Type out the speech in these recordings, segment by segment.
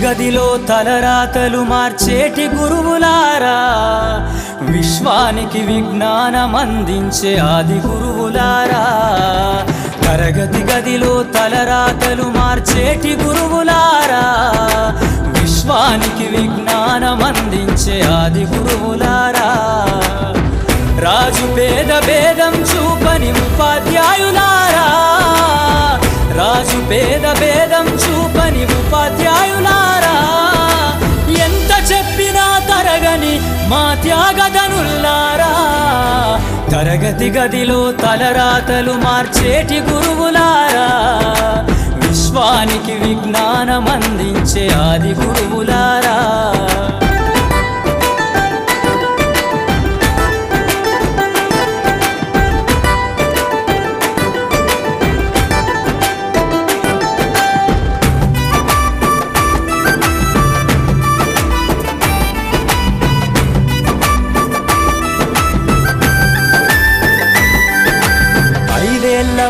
గదిలో తలరాతలు మార్చేటి గురువులారా, విశ్వానికి విజ్ఞానం అందించే ఆది గురువులారా. తరగతి గదిలో తలరాతలు మార్చేటి గురువులారా, విశ్వానికి విజ్ఞానం అందించే ఆది గురువులారా. రాజు పేద భేదం చూపని ఉపాధ్యాయులారా, రాజు పేద భేదం చూపని ఉపాధ్యాయులారా. ఎంత చెప్పినా తరగని మా త్యాగధనుల్లారా, తరగతి గదిలో తలరాతలు మార్చేటి గురువులారా, విశ్వానికి విజ్ఞానం అందించే ఆది గురువులారా.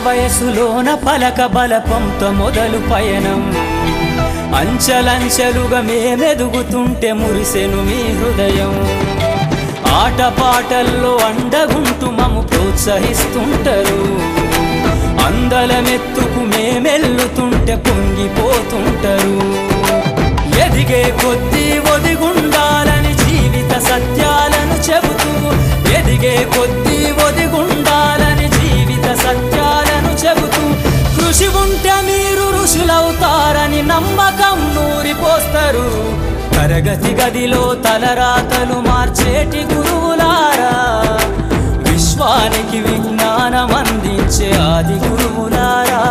వయసులోన పలక బలపంతో మొదలు పయనం, అంచలంచెలుగా మేమెదుగుతుంటే మురిసెను మీ హృదయం. ఆటపాటల్లో అండగుంటూ మము ప్రోత్సహిస్తుంటారు, అందలమెత్తుకు మేమెల్లుతుంటే పొంగిపోతుంటారు. ఎదిగే కొద్దీ ఒదిగుండాలని జీవిత సత్యాలను చెబుతూ, ఎదిగే కొద్దీ ఒదిగుండాలని జీవిత సత్యాలను చెబుతూ, కృషి ఉంటే మీరు ఋషులవుతారని నమ్మకం నూరిపోస్తారు. తరగతి గదిలో తలరాతలు మార్చేటి గురువులారా, విశ్వానికి విజ్ఞానం అందించే ఆది గురువులారా.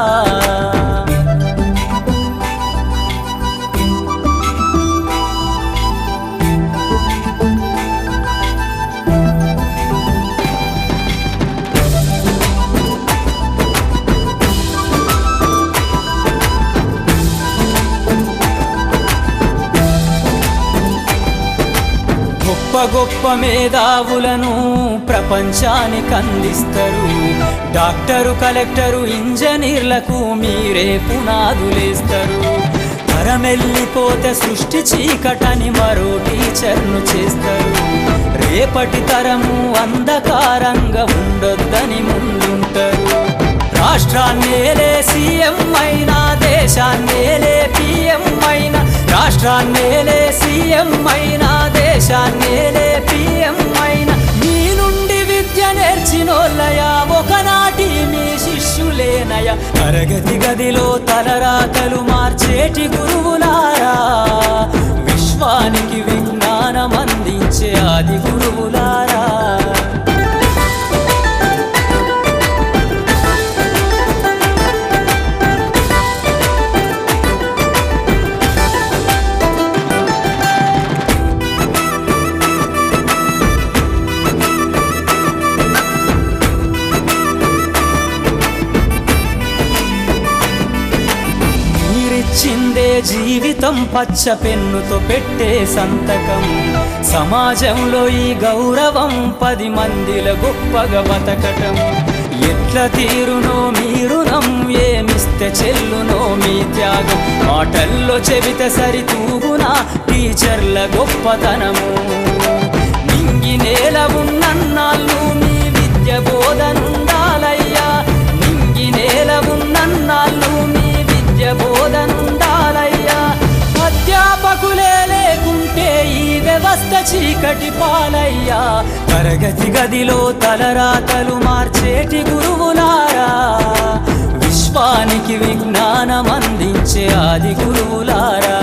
గొప్ప గొప్ప మేధావులను ప్రపంచానికి అందిస్తారు. డాక్టరు, కలెక్టరు, ఇంజనీర్లకు మీరే పునాదులేస్తారు. తరమెల్లిపోతే సృష్టి చీకటని మరో టీచర్ను చేస్తారు. రేపటి తరము అంధకారంగా ఉండొద్దని ముందుంటారు. రాష్ట్రాన్నేలే సీఎం అయినా, దేశాన్నేలే పిఎం అయినా, రాష్ట్రాన్నేలే సీఎం అయినా, దేశాన్నేలే పిఎం అయినా, మీ నుండి విద్య నేర్చినోళ్ళయా, ఒకనాటి మీ శిష్యులేనయా. తరగతి గదిలో తలరాతలు మార్చేటి గురువులారా, విశ్వానికి విజ్ఞానం అందించే ఆది గురువులారా. చిందే జీవితం పచ్చ పెన్నుతో పెట్టే సంతకం, సమాజంలో ఈ గౌరవం 10 మందిల గొప్పగా బతకటం. ఎట్ల తీరునో మీ రుణం, ఏమిస్తే చెల్లునో మీ త్యాగం. మాటల్లో చెబితే సరితూగునా టీచర్ల గొప్పతనము. నింగి నేల ఉన్నన్నాళ్ళు మీ విద్య బోధనుండాలయ్యా, నింగి నేల ఉన్నన్నాళ్ళు మీ విద్య బోధనుండాలయ్యా. అధ్యాపకులే లేకుంటే ఈ వ్యవస్థ చీకటి పాలయ్యా. తరగతి గదిలో తలరాతలు మార్చేటి గురువులారా, విశ్వానికి విజ్ఞానం అందించే ఆది గురువులారా.